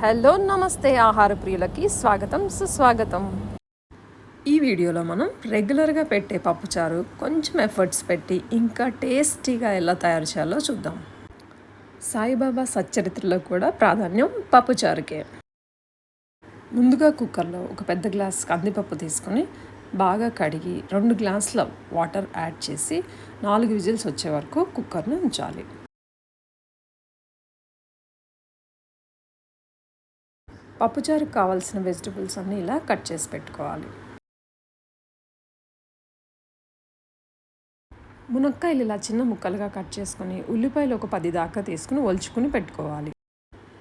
Hello నమస్తే ఆహార ప్రియులకి స్వాగతం సుస్వాగతం. ఈ వీడియోలో మనం రెగ్యులర్గా పెట్టే పప్పుచారు కొంచెం ఎఫర్ట్స్ పెట్టి ఇంకా టేస్టీగా ఎలా తయారు చేయాలో చూద్దాం. సాయిబాబా సచ్చరిత్రలో కూడా ప్రాధాన్యం పప్పుచారుకే. ముందుగా కుక్కర్లో ఒక పెద్ద గ్లాస్ కందిపప్పు తీసుకొని బాగా కడిగి 2 గ్లాసుల వాటర్ యాడ్ చేసి 4 విజిల్స్ వచ్చే వరకు కుక్కర్ను ఉంచాలి. పప్పుచారుకు కావాల్సిన వెజిటబుల్స్ అన్నీ ఇలా కట్ చేసి పెట్టుకోవాలి. మునక్కాయలు ఇలా చిన్న ముక్కలుగా కట్ చేసుకొని ఉల్లిపాయలు ఒక 10 దాకా తీసుకుని ఒలుచుకుని పెట్టుకోవాలి.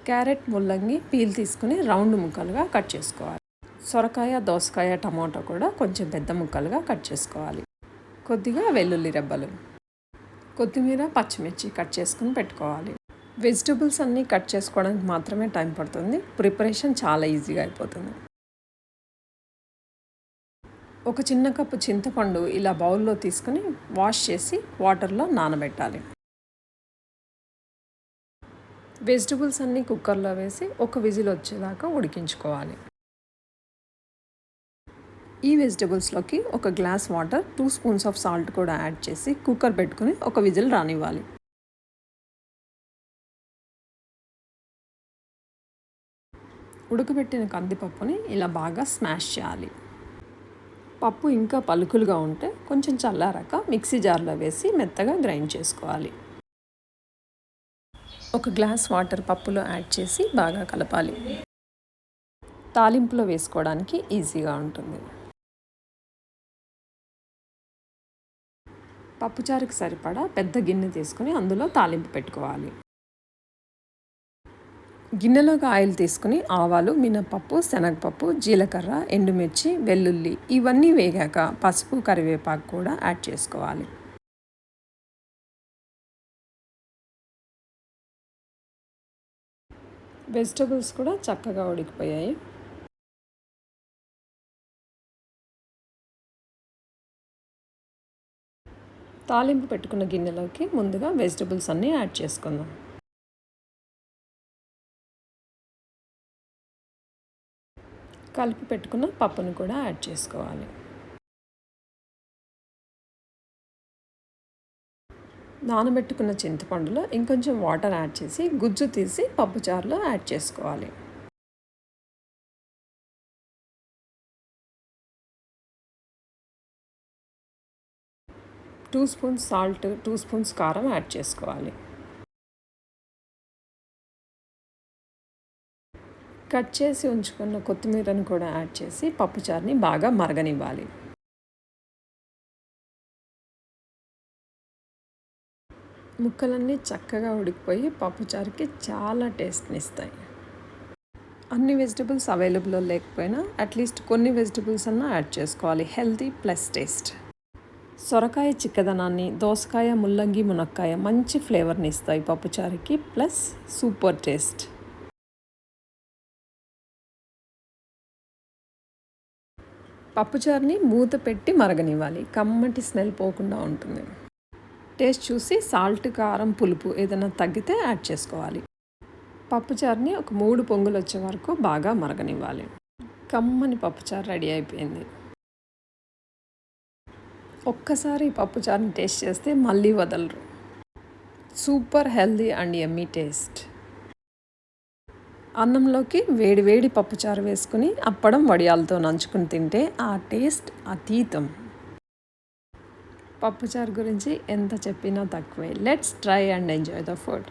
క్యారెట్, ముల్లంగి పీల్ తీసుకుని రౌండ్ ముక్కలుగా కట్ చేసుకోవాలి. సొరకాయ, దోసకాయ, టమాటో కూడా కొంచెం పెద్ద ముక్కలుగా కట్ చేసుకోవాలి. కొద్దిగా వెల్లుల్లి రెబ్బలు, కొత్తిమీర, పచ్చిమిర్చి కట్ చేసుకుని పెట్టుకోవాలి. వెజిటబుల్స్ అన్నీ కట్ చేసుకోవడానికి మాత్రమే టైం పడుతుంది. ప్రిపరేషన్ చాలా ఈజీగా అయిపోతుంది. ఒక చిన్న కప్పు చింతపండు ఇలా బౌల్లో తీసుకుని వాష్ చేసి వాటర్లో నానబెట్టాలి. వెజిటబుల్స్ అన్నీ కుక్కర్లో వేసి ఒక విజిల్ వచ్చేదాకా ఉడికించుకోవాలి. ఈ వెజిటబుల్స్లోకి ఒక glass water, 2 spoons of salt కూడా యాడ్ చేసి కుక్కర్ పెట్టుకుని ఒక విజిల్ రానివ్వాలి. ఉడకబెట్టిన కందిపప్పుని ఇలా బాగా స్మాష్ చేయాలి. పప్పు ఇంకా పలుకులుగా ఉంటే కొంచెం చల్లారాక మిక్సీ జార్లో వేసి మెత్తగా గ్రైండ్ చేసుకోవాలి. ఒక గ్లాస్ వాటర్ పప్పులో యాడ్ చేసి బాగా కలపాలి. తాలింపులో వేసుకోవడానికి ఈజీగా ఉంటుంది. పప్పుచారుకి సరిపడా పెద్ద గిన్నె తీసుకుని అందులో తాలింపు పెట్టుకోవాలి. గిన్నెలోకి ఆయిల్ తీసుకుని ఆవాలు, మినపప్పు, శనగపప్పు, జీలకర్ర, ఎండుమిర్చి, వెల్లుల్లి ఇవన్నీ వేగాక పసుపు, కరివేపాకు కూడా యాడ్ చేసుకోవాలి. వెజిటబుల్స్ కూడా చక్కగా ఉడికిపోయాయి. తాలింపు పెట్టుకున్న గిన్నెలోకి ముందుగా వెజిటబుల్స్ అన్నీ యాడ్ చేసుకుందాం. కలిపి పెట్టుకున్న పప్పును కూడా యాడ్ చేసుకోవాలి. నానబెట్టుకున్న చింతపండులో ఇంకొంచెం వాటర్ యాడ్ చేసి గుజ్జు తీసి పప్పుచారులో యాడ్ చేసుకోవాలి. టూ స్పూన్స్ సాల్ట్, 2 స్పూన్స్ కారం యాడ్ చేసుకోవాలి. కట్ చేసి ఉంచుకున్న కొత్తిమీరను కూడా యాడ్ చేసి పప్పుచారుని బాగా మరగనివ్వాలి. ముక్కలన్నీ చక్కగా ఉడికిపోయి పప్పుచారుకి చాలా టేస్ట్ని ఇస్తాయి. అన్ని వెజిటబుల్స్ అవైలబుల్లో లేకపోయినా అట్లీస్ట్ కొన్ని వెజిటబుల్స్ అన్నా యాడ్ చేసుకోవాలి. Healthy plus taste. సొరకాయ చిక్కదనాన్ని, దోసకాయ, ముల్లంగి, మునక్కాయ మంచి ఫ్లేవర్ని ఇస్తాయి పప్పుచారుకి, ప్లస్ సూపర్ టేస్ట్. పప్పుచారుని మూత పెట్టి మరగనివ్వాలి. కమ్మటి స్మెల్ పోకుండా ఉంటుంది. టేస్ట్ చూసి సాల్ట్, కారం, పులుపు ఏదైనా తగ్గితే యాడ్ చేసుకోవాలి. పప్పుచారుని ఒక 3 పొంగులు వచ్చే వరకు బాగా మరగనివ్వాలి. కమ్మని పప్పుచారు రెడీ అయిపోయింది. ఒక్కసారి పప్పుచారుని టేస్ట్ చేస్తే మళ్ళీ వదలరు. Super healthy and yummy taste. అన్నంలోకి వేడి పప్పుచారు వేసుకుని అప్పడం, వడియాలతో నంచుకుని తింటే ఆ టేస్ట్ అతీతం. పప్పుచారు గురించి ఎంత చెప్పినా తక్కువే. Let's try and enjoy the food.